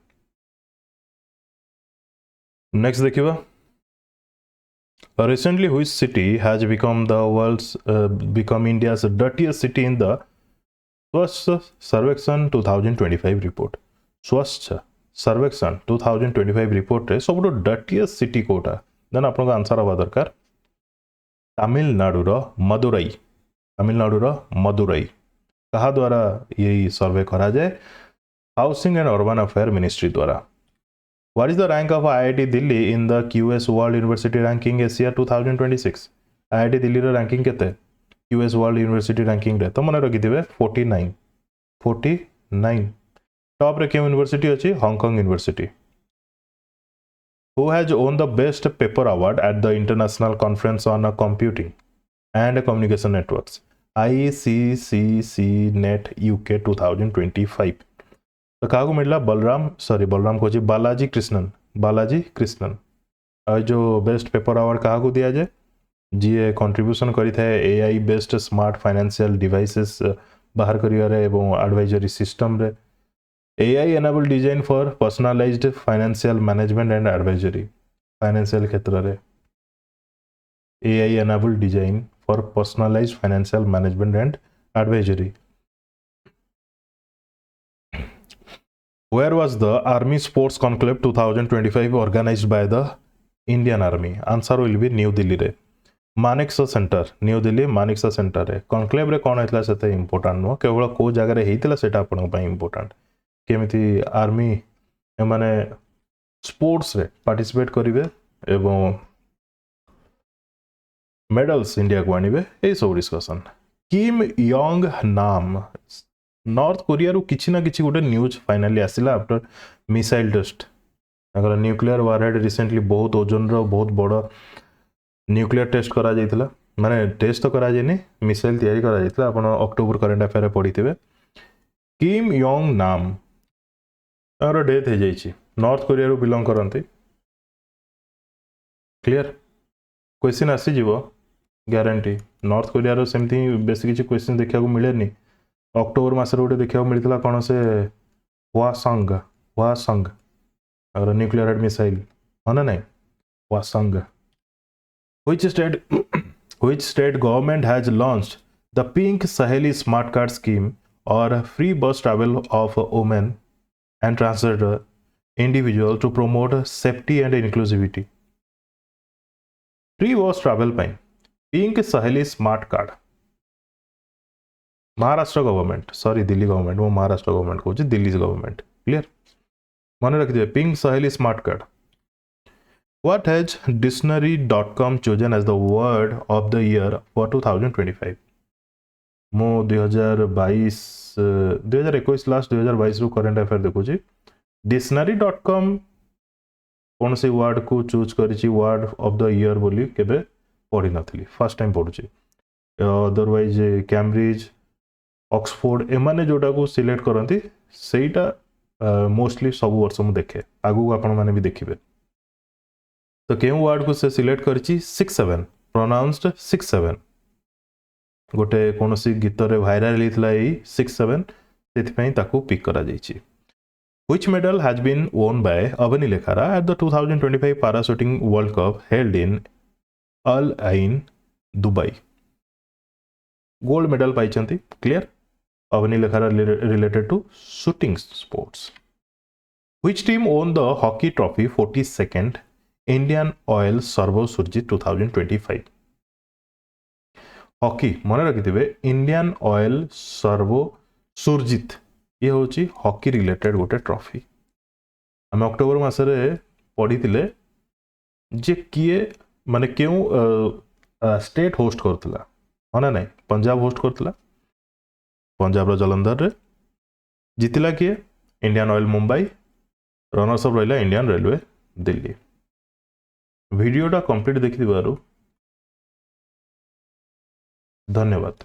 नेक्स्ट देखिबा recently which city has become the world's become India's dirtiest city in the Swachh Sarvekshan 2025 report Swachh Sarvekshan 2025 report रे सब dirtiest city कोटा देन आपन का आंसर आवा दरकार तमिलनाडु रो मदुरई कहा द्वारा यही सर्वे करा जाए housing and urban affair ministry द्वारा What is the rank of IIT Delhi in the QS World University Ranking Asia 2026? IIT Delhi row ranking केते QS World University Ranking रे तो मन रखि दिबे 49 टॉप रे क्यों यूनिवर्सिटी अछि Hong Kong university Who has won the best paper award at the International Conference on Computing and Communication Networks ICCC Net UK 2025 तो क्या मिलला बलराम कहूँ बालाजी कृष्णन और जो बेस्ट पेपर अवार्ड क्या दि जाए जी कंट्रीब्यूशन करें AI based smart financial devices बाहर करिवारे एवं एडवाइजरी सिस्टम रे AI enable design for personalised financial management and advisory financial क्षेत्र रे AI enable design for personalised financial management and advisory Where was the Army Sports Conclave 2025 organized by the Indian Army? Answer will be New Delhi रे Manekshaw centre new Delhi Manekshaw centre रे conclave रे कोन हेतला सेते important no केवल को जगह रे हेतला सेटा आपन पई इंपोर्टेंट केमिति आर्मी माने स्पोर्ट्स रे पार्टिसिपेट करिवे एवं मेडल्स इंडिया को आनिबे ए सब discussion Kim Yong Nam North Korea रू किछि ना किछि गोटे न्यूज फाइनली आसिला आफ्टर मिसाइल टेस्ट अगर न्यूक्लियर वारहेड रिसेंटली बहुत ओजन रो बहुत बड़ न्यूक्लियर टेस्ट करा जाइतिला माने टेस्ट तो करा जाइनी मिसाइल तैयारी करा जाइतिला आपण अक्टोबर करंट अफेयर पढ़िथिबे किम योंग नाम तार डेथ हे जाइछि नॉर्थ कोरिया रू बिलोंग करंती क्लियर क्वेश्चन आसी जीवो गारंटी नॉर्थ कोरिया रो सेमथि बेसी किछि क्वेश्चन देखिया को मिलेनी अक्टोबर मास गोटे देखा मिलता कौन से वासंग और न्यूक्लियर हेड मिसाइल हाँ ना नहीं वासंग which state government has launched the pink Saheli smart card scheme or free bus travel of women and transgender individual to promote safety and inclusivity free bus travel ପାଇଁ pink Saheli smart card Maharashtra government sorry Delhi government वो Maharashtra government कहूँ Delhi government clear मन रखिए pink सहेली smart card what has dictionary.com chosen as the word of the year for 2025 मो 2021 last 2022 रु current affair देखुची dictionary.com कौन से वर्ड को चूज करिछि वर्ड ऑफ द ईयर बोली केबे पढ़ी नथली फर्स्ट टाइम पढ़ुची अदरवाइज कैम्ब्रिज ऑक्सफोर्ड एमाने जोटा को सिलेक्ट करती सेटा मोस्टली सब वर्ष मु देखे आगु आपण माने भी देखिबे तो केउ वर्ड को से सिलेक्ट करछि 67 प्रोनाउंस्ड 67 गोटे कोनोसी गीत रे वायरल हितला ए 67 सेति पई ताकू पिक करा जाइछि Which medal has been won by Avani Lekhara at the 2025 Parachuting World Cup held in Al Ain, Dubai? Gold medal पाइछंती clear Avani Lekhara related to shooting sports. Which team won the hockey trophy 42nd Indian Oil Servo Surjit 2025? Hockey मन रखिथे Indian oil servo Surjit ये हूँ hockey related गोटे trophy आम October मसरे पढ़ी जे किए माने क्यों state host करथिला हाँ ना नहीं पंजाब होस्ट करथिला पंजाब जलंधर रे जितिला किए Indian oil Mumbai runners up रहा इंडियन रेलवे दिल्ली। वीडियोटा कंप्लीट देखि धन्यवाद।